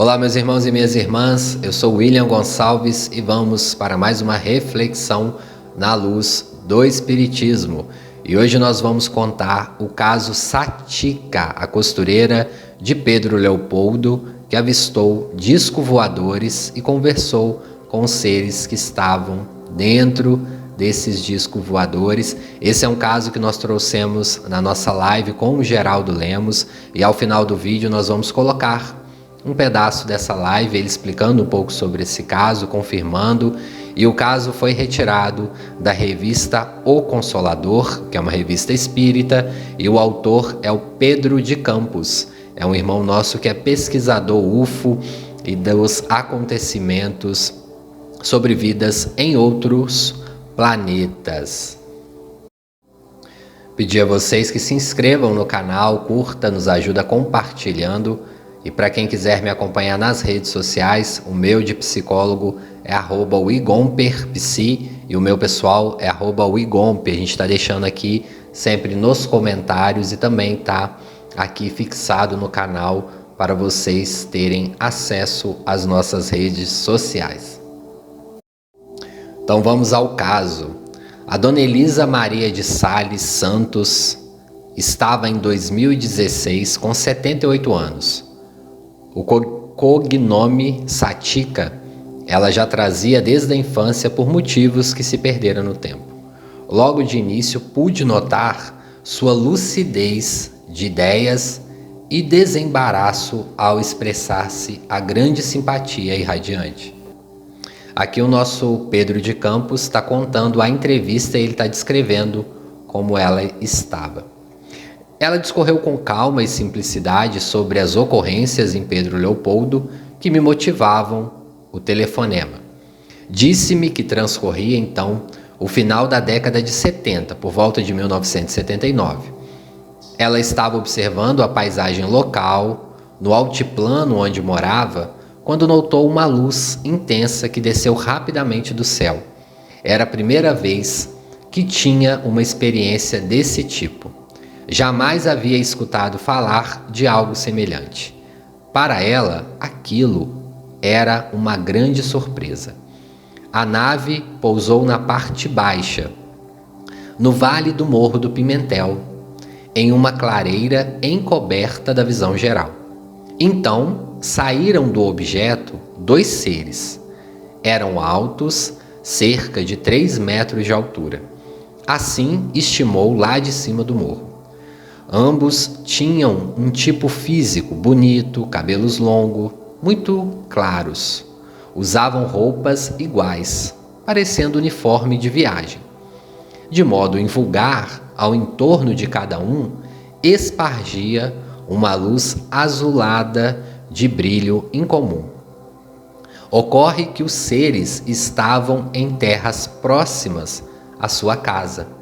Olá, meus irmãos e minhas irmãs, eu sou William Gonçalves e vamos para mais uma reflexão na luz do Espiritismo. E hoje nós vamos contar o caso Satica, a costureira de Pedro Leopoldo, que avistou discos voadores e conversou com os seres que estavam dentro desses discos voadores. Esse é um caso que nós trouxemos na nossa live com o Geraldo Lemos e ao final do vídeo nós vamos colocar um pedaço dessa live, ele explicando um pouco sobre esse caso, confirmando, e o caso foi retirado da revista O Consolador, que é uma revista espírita, e o autor é o Pedro de Campos, é um irmão nosso que é pesquisador UFO e dos acontecimentos sobre vidas em outros planetas. Pedir a vocês que se inscrevam no canal, curta, nos ajuda compartilhando. E para quem quiser me acompanhar nas redes sociais, o meu de psicólogo é @wigomperpsi e o meu pessoal é @wigompe. A gente está deixando aqui sempre nos comentários e também está aqui fixado no canal para vocês terem acesso às nossas redes sociais. Então vamos ao caso. A dona Elisa Maria de Sales Santos estava em 2016 com 78 anos. O cognome Satica, ela já trazia desde a infância por motivos que se perderam no tempo. Logo de início pude notar sua lucidez de ideias e desembaraço ao expressar-se a grande simpatia irradiante. Aqui o nosso Pedro de Campos está contando a entrevista e ele está descrevendo como ela estava. Ela discorreu com calma e simplicidade sobre as ocorrências em Pedro Leopoldo que me motivavam o telefonema. Disse-me que transcorria então o final da década de 70, por volta de 1979. Ela estava observando a paisagem local, no altiplano onde morava, quando notou uma luz intensa que desceu rapidamente do céu. Era a primeira vez que tinha uma experiência desse tipo. Jamais havia escutado falar de algo semelhante. Para ela, aquilo era uma grande surpresa. A nave pousou na parte baixa, no vale do Morro do Pimentel, em uma clareira encoberta da visão geral. Então, saíram do objeto dois seres. Eram altos, cerca de 3 metros de altura. Assim estimou lá de cima do morro. Ambos tinham um tipo físico bonito, cabelos longos, muito claros. Usavam roupas iguais, parecendo uniforme de viagem. De modo invulgar, ao entorno de cada um, espargia uma luz azulada de brilho incomum. Ocorre que os seres estavam em terras próximas à sua casa.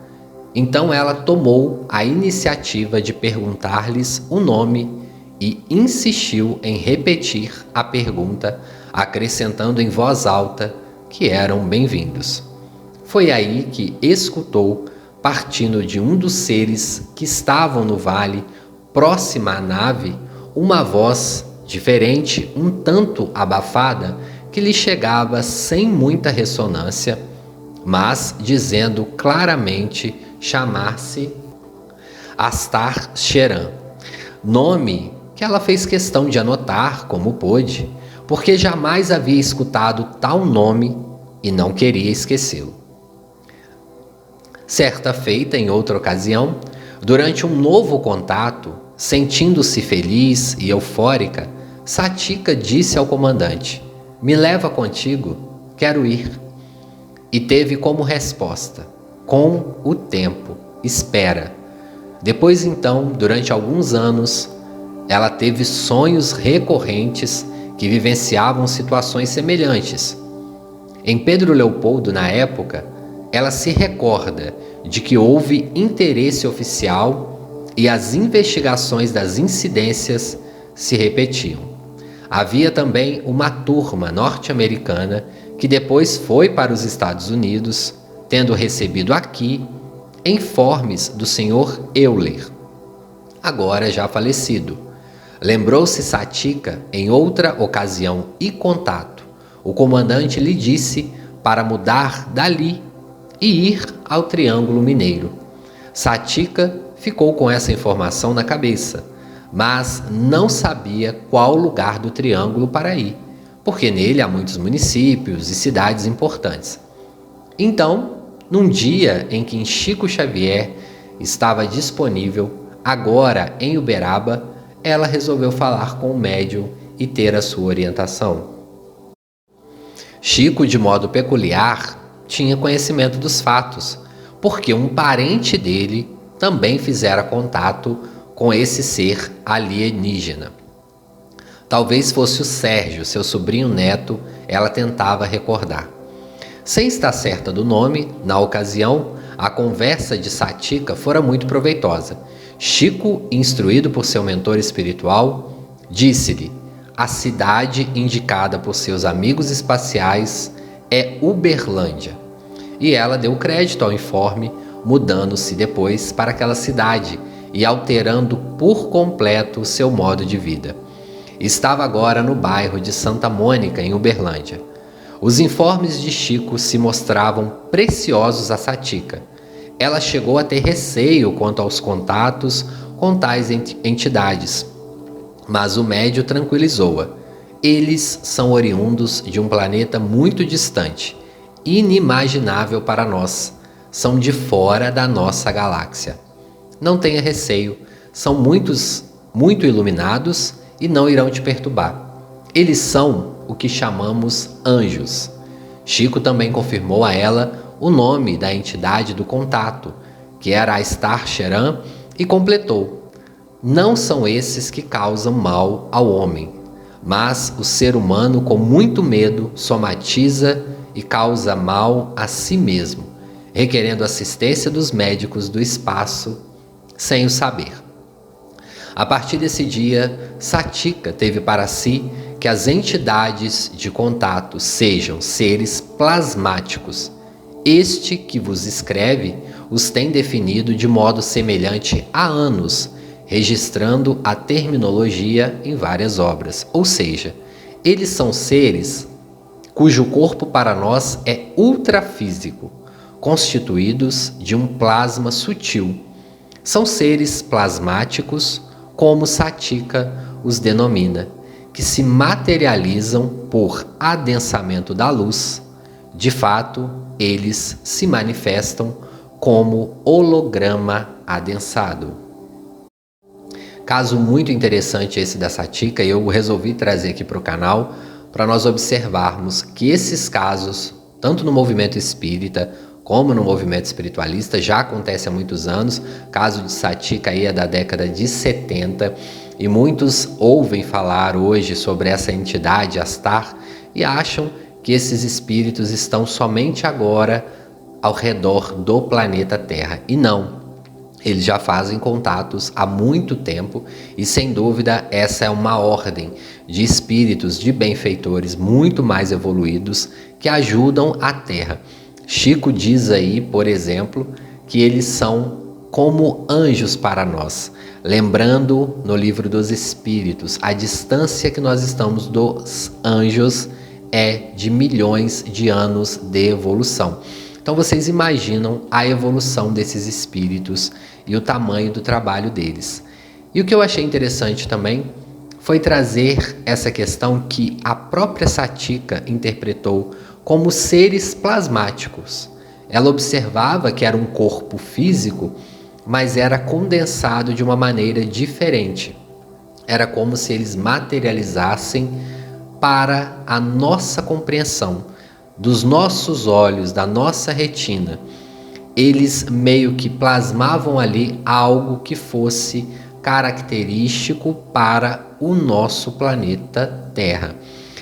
Então ela tomou a iniciativa de perguntar-lhes o nome e insistiu em repetir a pergunta, acrescentando em voz alta que eram bem-vindos. Foi aí que escutou, partindo de um dos seres que estavam no vale, próxima à nave, uma voz diferente, um tanto abafada, que lhe chegava sem muita ressonância, mas dizendo claramente chamar-se Astar Sheran, nome que ela fez questão de anotar como pôde, porque jamais havia escutado tal nome e não queria esquecê-lo. Certa feita, em outra ocasião, durante um novo contato, sentindo-se feliz e eufórica, Satica disse ao comandante: "Me leva contigo, quero ir." E teve como resposta: "Com o tempo, espera." Depois então, durante alguns anos, ela teve sonhos recorrentes que vivenciavam situações semelhantes. Em Pedro Leopoldo, na época, ela se recorda de que houve interesse oficial e as investigações das incidências se repetiam. Havia também uma turma norte-americana que depois foi para os Estados Unidos, tendo recebido aqui informes do Sr. Euler, agora já falecido, Lembrou-se Satika em outra ocasião e contato. O comandante lhe disse para mudar dali e ir ao Triângulo Mineiro. Satika ficou com essa informação na cabeça, mas não sabia qual lugar do triângulo para ir, porque nele há muitos municípios e cidades importantes. Então, num dia em que Chico Xavier estava disponível, agora em Uberaba, ela resolveu falar com o médium e ter a sua orientação. Chico, de modo peculiar, tinha conhecimento dos fatos, porque um parente dele também fizera contato com esse ser alienígena. Talvez fosse o Sérgio, seu sobrinho neto, ela tentava recordar. Sem estar certa do nome, na ocasião, a conversa de Satika fora muito proveitosa. Chico, instruído por seu mentor espiritual, disse-lhe: a cidade indicada por seus amigos espaciais é Uberlândia. E ela deu crédito ao informe, mudando-se depois para aquela cidade e alterando por completo seu modo de vida. Estava agora no bairro de Santa Mônica, em Uberlândia. Os informes de Chico se mostravam preciosos a Satika. Ela chegou a ter receio quanto aos contatos com tais entidades, mas o médium tranquilizou-a. Eles são oriundos de um planeta muito distante, inimaginável para nós. São de fora da nossa galáxia. Não tenha receio, são muito iluminados e não irão te perturbar. Eles são o que chamamos anjos. Chico também confirmou a ela o nome da entidade do contato, que era a Star Sheran, e completou: não são esses que causam mal ao homem, mas o ser humano com muito medo somatiza e causa mal a si mesmo, requerendo assistência dos médicos do espaço sem o saber. A partir desse dia, Satika teve para si que as entidades de contato sejam seres plasmáticos. Este que vos escreve os tem definido de modo semelhante há anos, registrando a terminologia em várias obras. Ou seja, eles são seres cujo corpo para nós é ultrafísico, constituídos de um plasma sutil. São seres plasmáticos, como Satika os denomina, que se materializam por adensamento da luz. De fato, eles se manifestam como holograma adensado. Caso muito interessante esse da Satika, e eu resolvi trazer aqui para o canal para nós observarmos que esses casos, tanto no movimento espírita como no movimento espiritualista, já acontece há muitos anos. O caso de Satika aí é da década de 70, e muitos ouvem falar hoje sobre essa entidade, Astar, e acham que esses espíritos estão somente agora ao redor do planeta Terra. E não, eles já fazem contatos há muito tempo, e sem dúvida essa é uma ordem de espíritos, de benfeitores muito mais evoluídos que ajudam a Terra. Chico diz aí, por exemplo, que eles são como anjos para nós, lembrando no Livro dos Espíritos, a distância que nós estamos dos anjos é de milhões de anos de evolução. Então vocês imaginam a evolução desses espíritos e o tamanho do trabalho deles. E o que eu achei interessante também foi trazer essa questão que a própria Satika interpretou como seres plasmáticos. Ela observava que era um corpo físico, mas era condensado de uma maneira diferente. Era como se eles materializassem para a nossa compreensão, dos nossos olhos, da nossa retina. Eles meio que plasmavam ali algo que fosse característico para o nosso planeta Terra.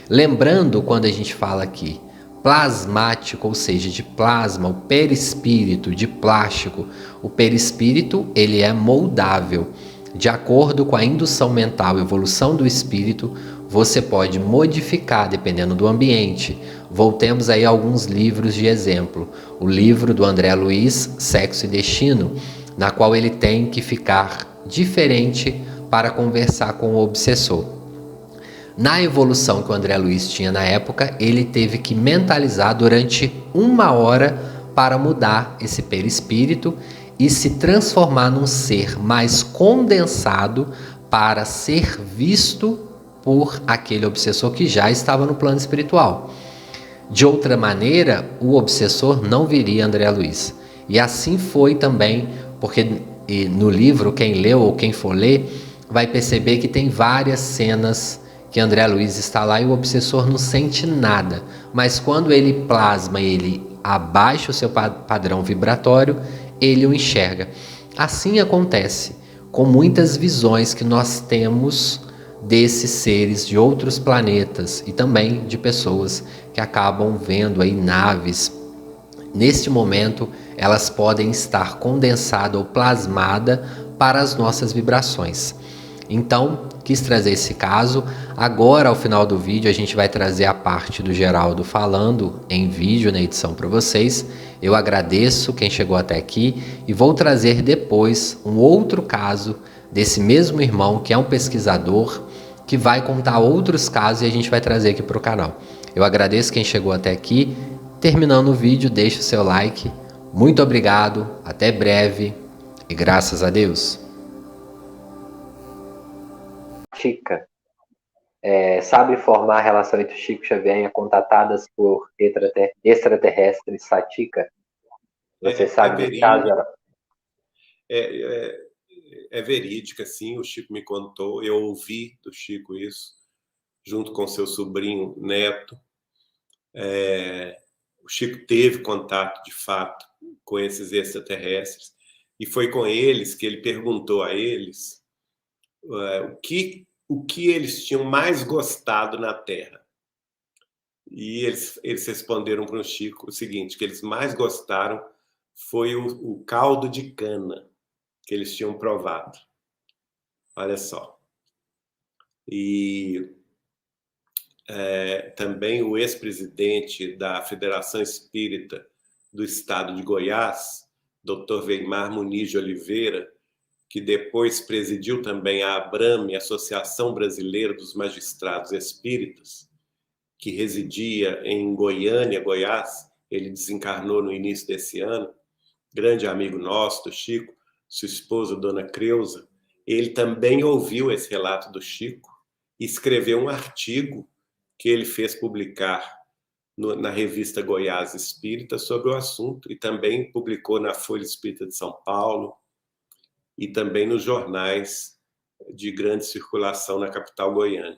Lembrando, quando a gente fala aqui plasmático, ou seja, de plasma, o perispírito, de plástico, o perispírito ele é moldável. De acordo com a indução mental, evolução do espírito, você pode modificar dependendo do ambiente. Voltemos aí a alguns livros de exemplo. O livro do André Luiz, Sexo e Destino, na qual ele tem que ficar diferente para conversar com o obsessor. Na evolução que o André Luiz tinha na época, ele teve que mentalizar durante 1 hora para mudar esse perispírito e se transformar num ser mais condensado para ser visto por aquele obsessor que já estava no plano espiritual. De outra maneira, o obsessor não viria André Luiz. E assim foi também, porque no livro, quem leu ou quem for ler, vai perceber que tem várias cenas que André Luiz está lá e o obsessor não sente nada. Mas quando ele plasma, ele abaixa o seu padrão vibratório, ele o enxerga. Assim acontece com muitas visões que nós temos desses seres de outros planetas e também de pessoas que acabam vendo aí naves. Neste momento, elas podem estar condensadas ou plasmadas para as nossas vibrações. Então, quis trazer esse caso. Agora, ao final do vídeo, a gente vai trazer a parte do Geraldo falando em vídeo na edição para vocês. Eu agradeço quem chegou até aqui e vou trazer depois um outro caso desse mesmo irmão, que é um pesquisador, que vai contar outros casos e a gente vai trazer aqui para o canal. Eu agradeço quem chegou até aqui. Terminando o vídeo, deixe o seu like. Muito obrigado, até breve e graças a Deus. Chica, sabe formar a relação entre Chico Xavier contatadas por extraterrestres Satica? Você sabe desse caso? É verídica, sim, o Chico me contou, eu ouvi do Chico isso, junto com seu sobrinho Neto. O Chico teve contato, de fato, com esses extraterrestres, e foi com eles que ele perguntou a eles o que eles tinham mais gostado na Terra. E eles responderam para o Chico o seguinte, que eles mais gostaram foi o caldo de cana que eles tinham provado. Olha só. E também o ex-presidente da Federação Espírita do Estado de Goiás, Dr. Weimar Muniz de Oliveira, que depois presidiu também a ABRAME, Associação Brasileira dos Magistrados Espíritas, que residia em Goiânia, Goiás. Ele desencarnou no início desse ano, grande amigo nosso, do Chico, sua esposa, Dona Creuza. Ele também ouviu esse relato do Chico e escreveu um artigo que ele fez publicar na revista Goiás Espírita sobre o assunto, e também publicou na Folha Espírita de São Paulo e também nos jornais de grande circulação na capital goiana.